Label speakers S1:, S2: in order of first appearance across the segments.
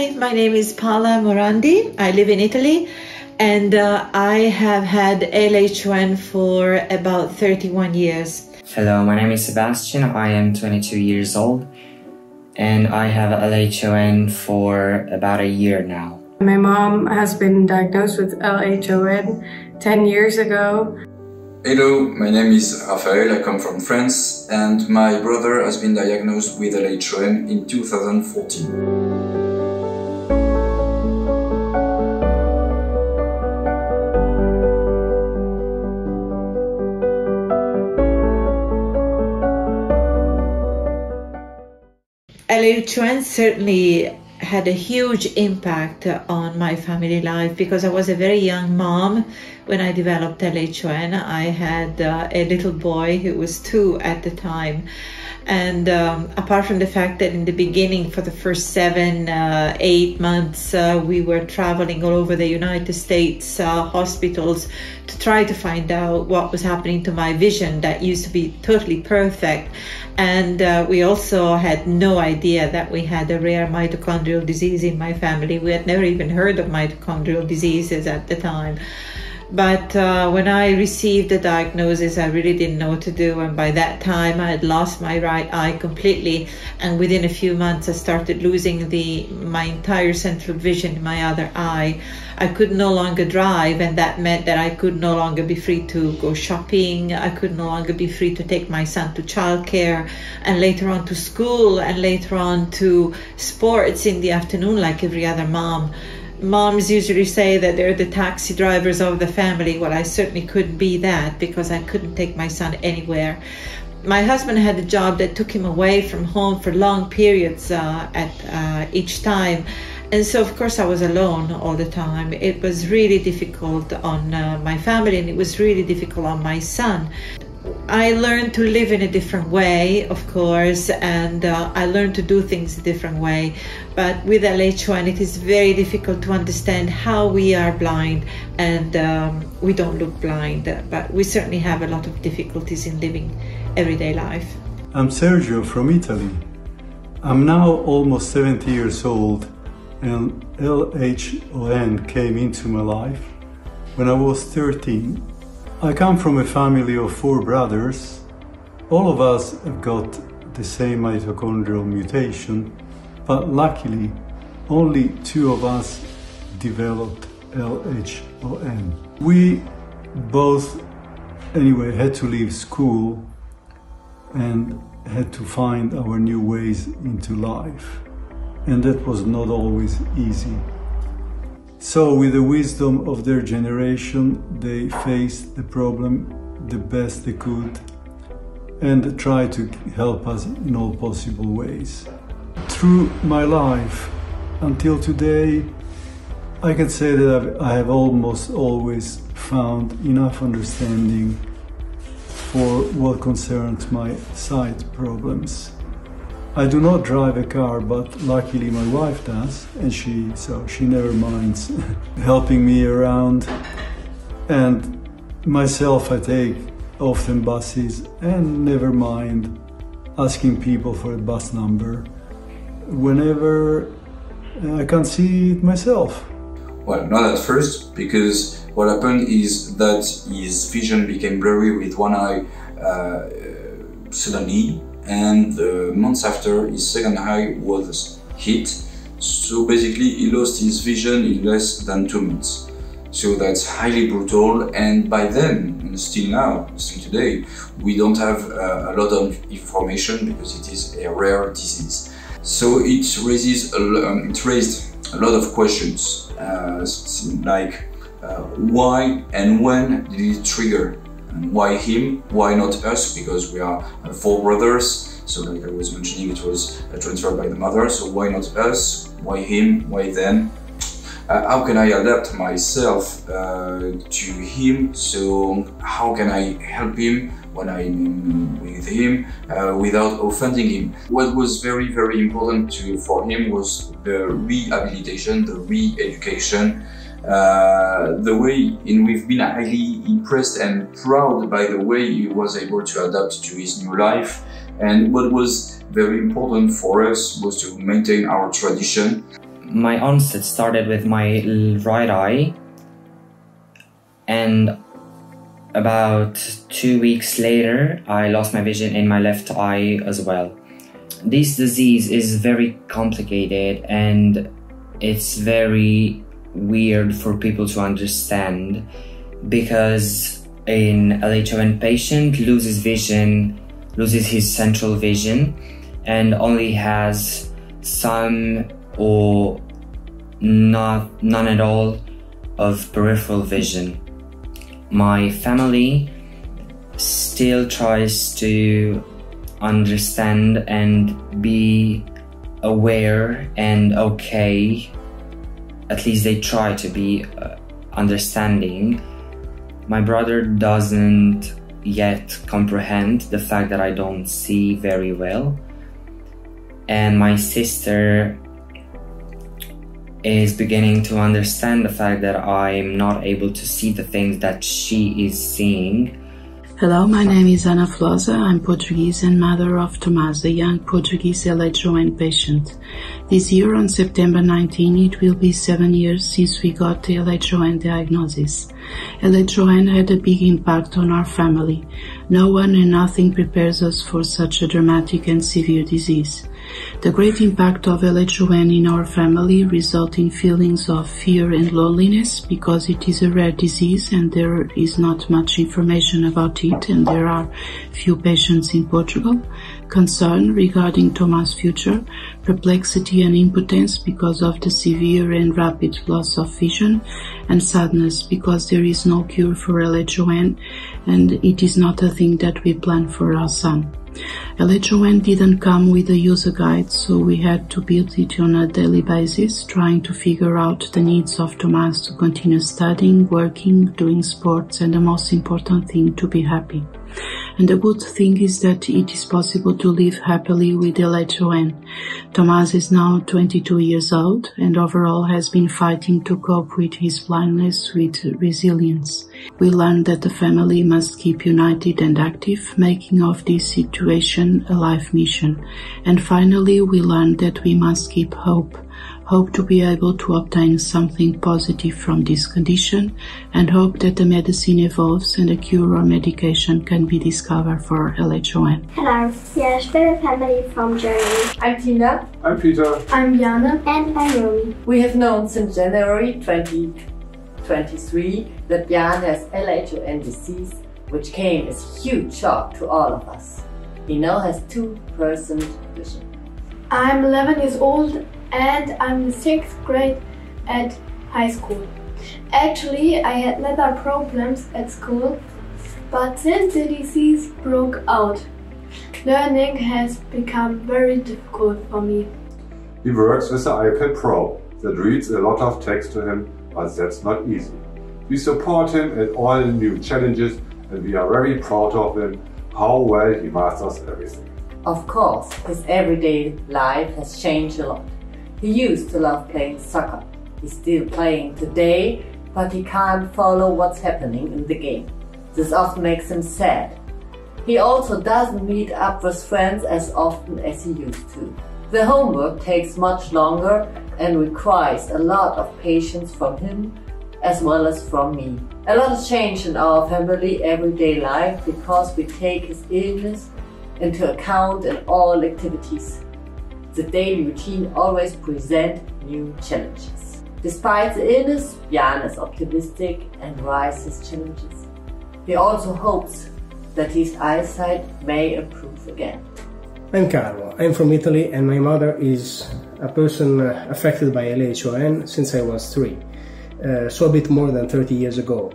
S1: Hi, my name is Paola Morandi. I live in Italy, and I have had LHON for about 31 years.
S2: Hello, my name is Sebastian. I am 22 years old, and I have LHON for about a year now.
S3: My mom has been diagnosed with LHON 10 years ago.
S4: Hello, my name is Raphael, I come from France, and my brother has been diagnosed with LHON in 2014.
S1: LHON certainly had a huge impact on my family life because I was a very young mom when I developed LHON. I had a little boy who was 2 at the time. And apart from the fact that in the beginning, for the first 7-8 months, we were traveling all over the United States hospitals to try to find out what was happening to my vision that used to be totally perfect. And we also had no idea that we had a rare mitochondrial disease in my family. We had never even heard of mitochondrial diseases at the time. But when I received the diagnosis, I really didn't know what to do. And by that time, I had lost my right eye completely. And within a few months, I started losing my entire central vision in my other eye. I could no longer drive, and that meant that I could no longer be free to go shopping. I could no longer be free to take my son to childcare, and later on to school, and later on to sports in the afternoon like every other mom. Moms usually say that they're the taxi drivers of the family. Well, I certainly couldn't be that because I couldn't take my son anywhere. My husband had a job that took him away from home for long periods at each time. And so, of course, I was alone all the time. It was really difficult on my family, and it was really difficult on my son. I learned to live in a different way, of course, and I learned to do things a different way. But with LHON, it is very difficult to understand how we are blind, and we don't look blind, but we certainly have a lot of difficulties in living everyday life.
S5: I'm Sergio from Italy. I'm now almost 70 years old, and LHON came into my life when I was 13. I come from a family of 4 brothers. All of us have got the same mitochondrial mutation, but luckily only 2 of us developed LHON. We both, anyway, had to leave school and had to find our new ways into life. And that was not always easy. So with the wisdom of their generation, they faced the problem the best they could and tried to help us in all possible ways. Through my life until today, I can say that I have almost always found enough understanding for what concerns my sight problems. I do not drive a car, but luckily my wife does, and she never minds helping me around. And myself, I take often buses and never mind asking people for a bus number whenever I can't see it myself.
S4: Well, not at first, because what happened is that his vision became blurry with one eye suddenly, and months after, his second eye was hit. So basically he lost his vision in less than 2 months. So that's highly brutal, and by then, and still now, still today, we don't have a lot of information because it is a rare disease. So it raised a lot of questions, like why and when did it trigger? And why him? Why not us? Because we are 4 brothers. So like I was mentioning, it was transferred by the mother. So why not us? Why him? Why them? How can I adapt myself to him? So how can I help him when I'm with him without offending him? What was very, very important for him was the rehabilitation, the re-education. The way we've been highly impressed and proud by the way he was able to adapt to his new life. And what was very important for us was to maintain our tradition.
S2: my onset started with my right eye, and about 2 weeks later I lost my vision in my left eye as well. This disease is very complicated and it's very weird for people to understand, because an LHON patient loses his central vision and only has some or none at all of peripheral vision. My family still tries to understand and be aware and okay, at least they try to be understanding. My brother doesn't yet comprehend the fact that I don't see very well, and my sister is beginning to understand the fact that I'm not able to see the things that she is seeing.
S6: Hello, my name is Ana Flosa. I'm Portuguese and mother of Tomás, a young Portuguese LHON patient. This year on September 19, it will be 7 years since we got the LHON diagnosis. LHON had a big impact on our family. No one and nothing prepares us for such a dramatic and severe disease. The great impact of LHON in our family results in feelings of fear and loneliness because it is a rare disease and there is not much information about it and there are few patients in Portugal. Concern regarding Tomás' future, perplexity and impotence because of the severe and rapid loss of vision, and sadness because there is no cure for LHON and it is not a thing that we plan for our son. LHON didn't come with a user guide, so we had to build it on a daily basis, trying to figure out the needs of Tomás to continue studying, working, doing sports, and the most important thing, to be happy. And the good thing is that it is possible to live happily with LHON. Tomás is now 22 years old and overall has been fighting to cope with his blindness with resilience. We learned that the family must keep united and active, making of this situation a life mission. And finally, we learned that we must keep hope to be able to obtain something positive from this condition, and hope that the medicine evolves and a cure or medication can be discovered for LHON.
S7: Hello, we are a Spirit family from Germany.
S8: I'm Tina.
S9: I'm Peter.
S7: I'm Jana. And I'm Romy.
S8: We have known since January 2023 that Jan has LHON disease, which came as a huge shock to all of us. He now has 2% vision.
S10: I'm 11 years old and I'm in 6th grade at high school. Actually, I had never problems at school, but since the disease broke out, learning has become very difficult for me.
S9: He works with the iPad Pro that reads a lot of text to him, but that's not easy. We support him at all the new challenges and we are very proud of him, how well he masters everything.
S8: Of course, his everyday life has changed a lot. He used to love playing soccer. He's still playing today, but he can't follow what's happening in the game. This often makes him sad. He also doesn't meet up with friends as often as he used to. The homework takes much longer and requires a lot of patience from him as well as from me. A lot has changed in our family everyday life because we take his illness into account in all activities. The daily routine always presents new challenges. Despite the illness, Jan is optimistic and rises challenges. He also hopes that his eyesight may improve again.
S11: I'm Carlo. I'm from Italy and my mother is a person affected by LHON since I was 3, so a bit more than 30 years ago.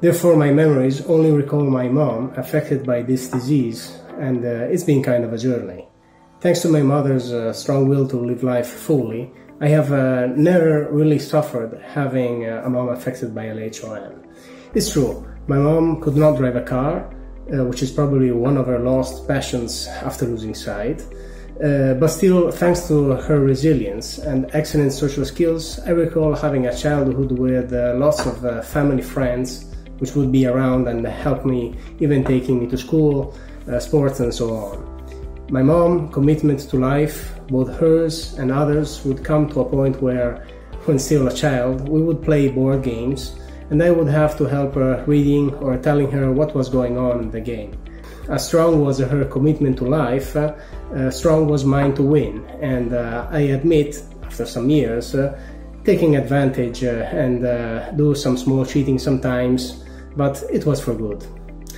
S11: Therefore, my memories only recall my mom affected by this disease, and it's been kind of a journey. Thanks to my mother's strong will to live life fully, I have never really suffered having a mom affected by LHON. It's true, my mom could not drive a car, which is probably one of her lost passions after losing sight. But still, thanks to her resilience and excellent social skills, I recall having a childhood with lots of family friends which would be around and help me, even taking me to school, sports and so on. My mom's commitment to life, both hers and others, would come to a point where, when still a child, we would play board games and I would have to help her reading or telling her what was going on in the game. As strong was her commitment to life, strong was mine to win, and I admit, after some years, taking advantage and do some small cheating sometimes, but it was for good.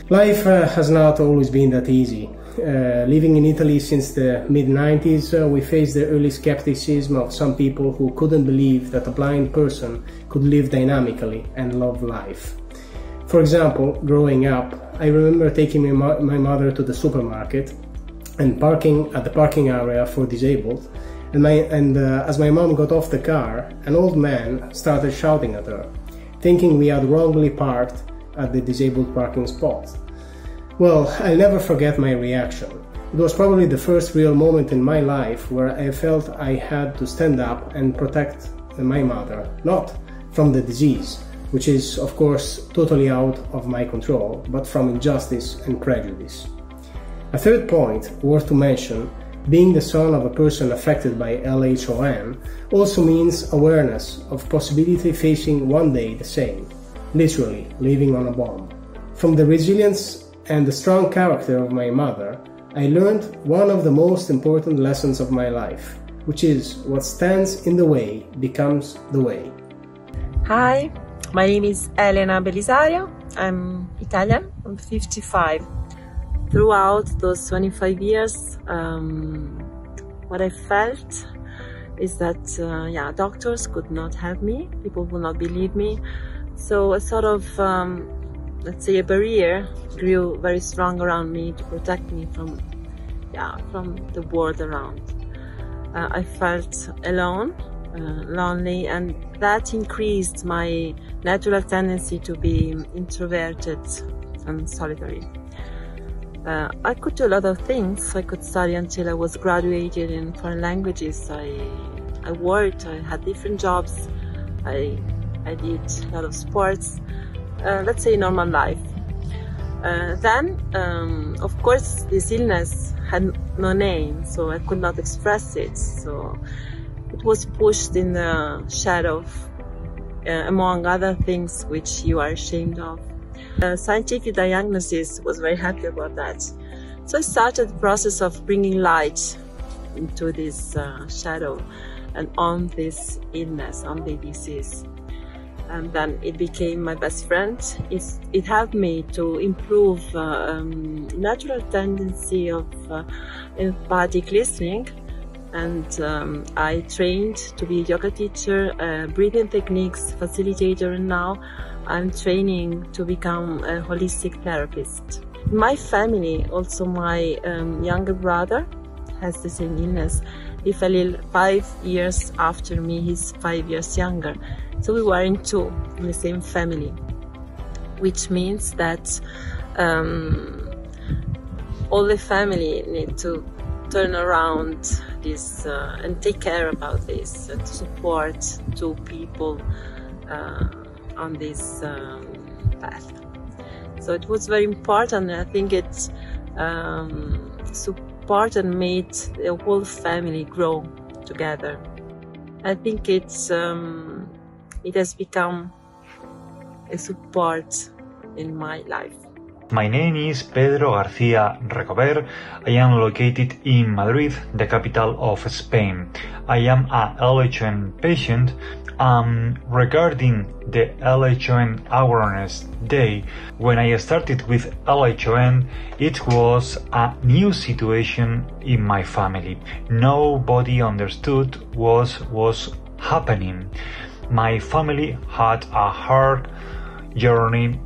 S11: Life has not always been that easy. Living in Italy since the mid-90s, we faced the early skepticism of some people who couldn't believe that a blind person could live dynamically and love life. For example, growing up, I remember taking my mother to the supermarket and parking at the parking area for disabled, and as my mom got off the car, an old man started shouting at her, thinking we had wrongly parked at the disabled parking spot. Well, I'll never forget my reaction. It was probably the first real moment in my life where I felt I had to stand up and protect my mother, not from the disease, which is, of course, totally out of my control, but from injustice and prejudice. A third point worth to mention, being the son of a person affected by LHON, also means awareness of possibility facing one day the same, literally living on a bomb. From the resilience and the strong character of my mother, I learned one of the most important lessons of my life, which is what stands in the way becomes the way.
S12: Hi, my name is Elena Belisario. I'm Italian, I'm 55. Throughout those 25 years, what I felt is that doctors could not help me, people would not believe me. So a sort of, let's say, a barrier grew very strong around me to protect me from the world around. I felt alone, lonely, and that increased my natural tendency to be introverted and solitary. I could do a lot of things. I could study until I was graduated in foreign languages. I worked, I had different jobs, I did a lot of sports, let's say normal life. Then, of course, this illness had no name, so I could not express it. So it was pushed in the shadow, among other things which you are ashamed of. Scientific diagnosis was very happy about that. So I started the process of bringing light into this shadow and on this illness, on the disease. And then it became my best friend. It helped me to improve natural tendency of empathic listening. And I trained to be a yoga teacher, breathing techniques facilitator, and now I'm training to become a holistic therapist. In my family, also my younger brother has the same illness. He fell ill 5 years after me, he's 5 years younger. So we were in two, in the same family, which means that all the family need to turn around this and take care about this, to support two people on this path. So it was very important, and I think it support and made the whole family grow together. I think it has become a support in my life.
S13: My name is Pedro García Recober. I am located in Madrid, the capital of Spain. I am a LHON patient. Regarding the LHON Awareness Day, when I started with LHON, it was a new situation in my family. Nobody understood what was happening. My family had a hard journey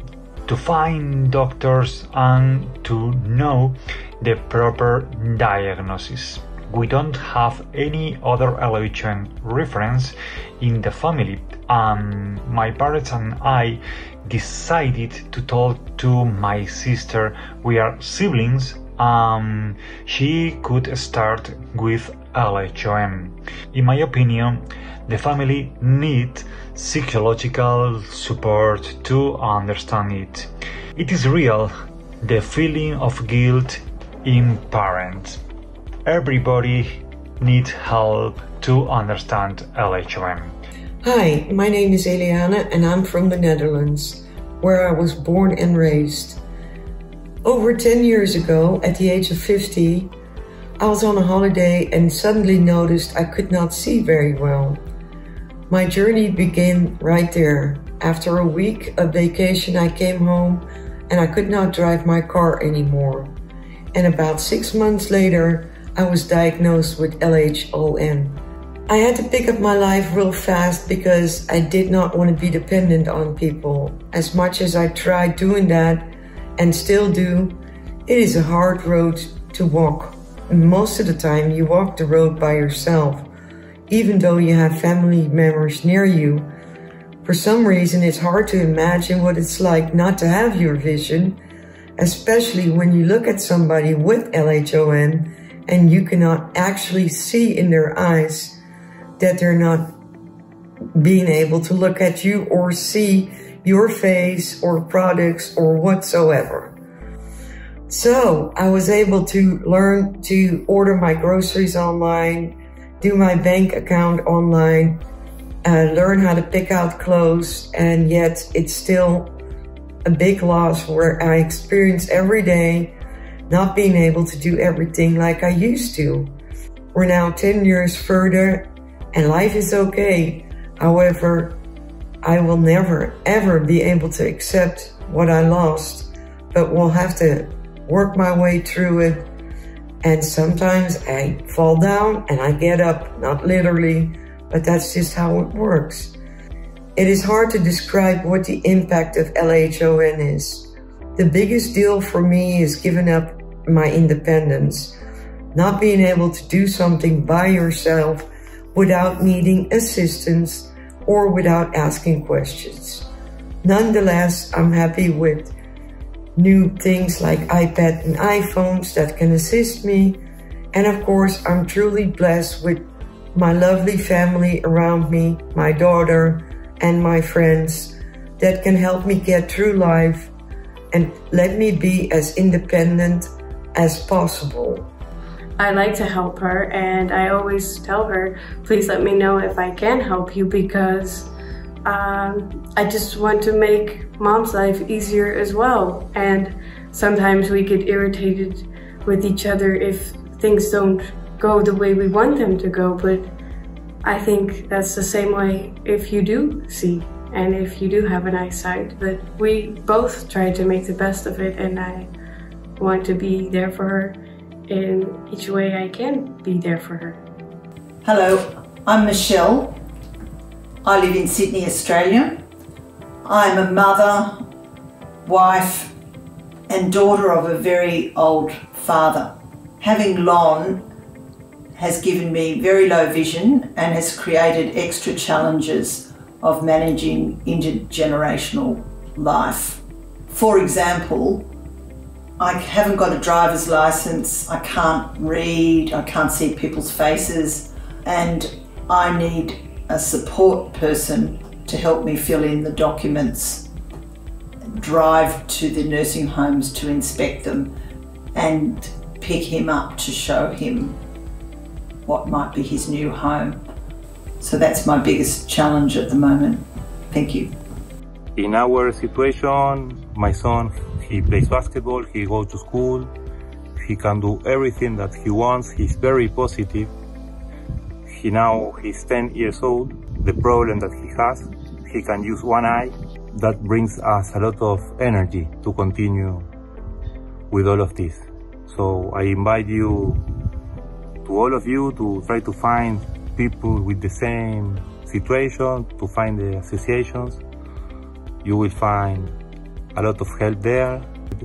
S13: to find doctors and to know the proper diagnosis. We don't have any other LHON reference in the family. My parents and I decided to talk to my sister. We are siblings. She could start with LHON. In my opinion, the family needs psychological support to understand it. It is real, the feeling of guilt in parents. everybody needs help to understand LHON.
S14: Hi, my name is Eliana and I'm from the Netherlands, where I was born and raised. Over 10 years ago, at the age of 50, I was on a holiday and suddenly noticed I could not see very well. My journey began right there. After a week of vacation, I came home and I could not drive my car anymore. And about 6 months later, I was diagnosed with LHON. I had to pick up my life real fast because I did not want to be dependent on people. As much as I tried doing that, and still do, it is a hard road to walk. And most of the time you walk the road by yourself, even though you have family members near you. For some reason, it's hard to imagine what it's like not to have your vision, especially when you look at somebody with LHON and you cannot actually see in their eyes that they're not being able to look at you or see your face or products or whatsoever. So I was able to learn to order my groceries online, do my bank account online, learn how to pick out clothes, and yet it's still a big loss where I experience every day not being able to do everything like I used to. We're now 10 years further and life is okay. However, I will never ever be able to accept what I lost, but will have to work my way through it. And sometimes I fall down and I get up, not literally, but that's just how it works. It is hard to describe what the impact of LHON is. The biggest deal for me is giving up my independence, not being able to do something by yourself without needing assistance or without asking questions. Nonetheless, I'm happy with new things like iPad and iPhones that can assist me. And of course, I'm truly blessed with my lovely family around me, my daughter and my friends that can help me get through life and let me be as independent as possible.
S3: I like to help her, and I always tell her, please let me know if I can help you, because I just want to make mom's life easier as well. And sometimes we get irritated with each other if things don't go the way we want them to go, but I think that's the same way if you do see and if you do have an eyesight. But we both try to make the best of it, and I want to be there for her in each way I can be there for her.
S15: Hello, I'm Michelle. I live in Sydney, Australia. I'm a mother, wife and daughter of a very old father. Having LHON has given me very low vision and has created extra challenges of managing intergenerational life. For example, I haven't got a driver's license, I can't read, I can't see people's faces, and I need a support person to help me fill in the documents, drive to the nursing homes to inspect them, and pick him up to show him what might be his new home. So that's my biggest challenge at the moment. Thank you.
S16: In our situation, my son, he plays basketball, he goes to school, he can do everything that he wants, he's very positive. He's 10 years old. The problem that he has, he can use one eye. That brings us a lot of energy to continue with all of this. So I invite you, to all of you, to try to find people with the same situation, to find the associations. You will find a lot of help there.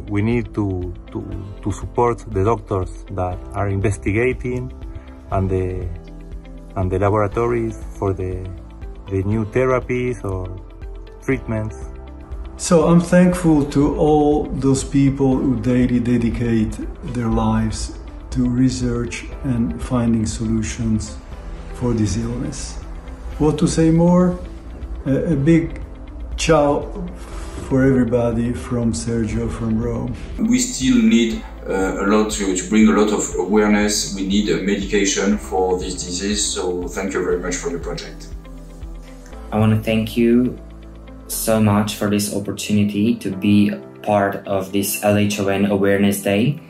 S16: We need to support the doctors that are investigating and the laboratories for the new therapies or treatments.
S5: So I'm thankful to all those people who daily dedicate their lives to research and finding solutions for this illness. What to say more? A big ciao for everybody from Sergio from Rome.
S4: We still need a lot to bring a lot of awareness. We need a medication for this disease, so thank you very much for the project.
S2: I want to thank you so much for this opportunity to be part of this LHON Awareness Day,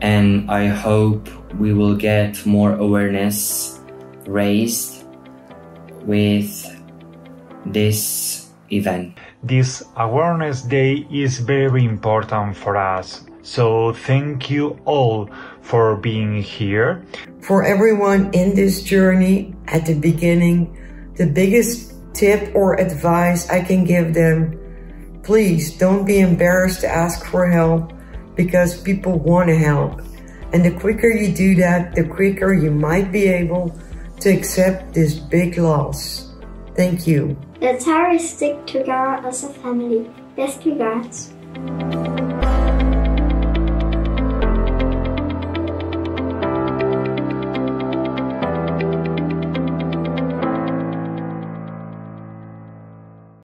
S2: and I hope we will get more awareness raised with this event.
S13: This Awareness Day is very important for us, so thank you all for being here.
S14: For everyone in this journey at the beginning, the biggest tip or advice I can give them, please don't be embarrassed to ask for help, because people want to help. And the quicker you do that, the quicker you might be able to accept this big loss. Thank you.
S7: Let's hurry stick together as a family. Best regards.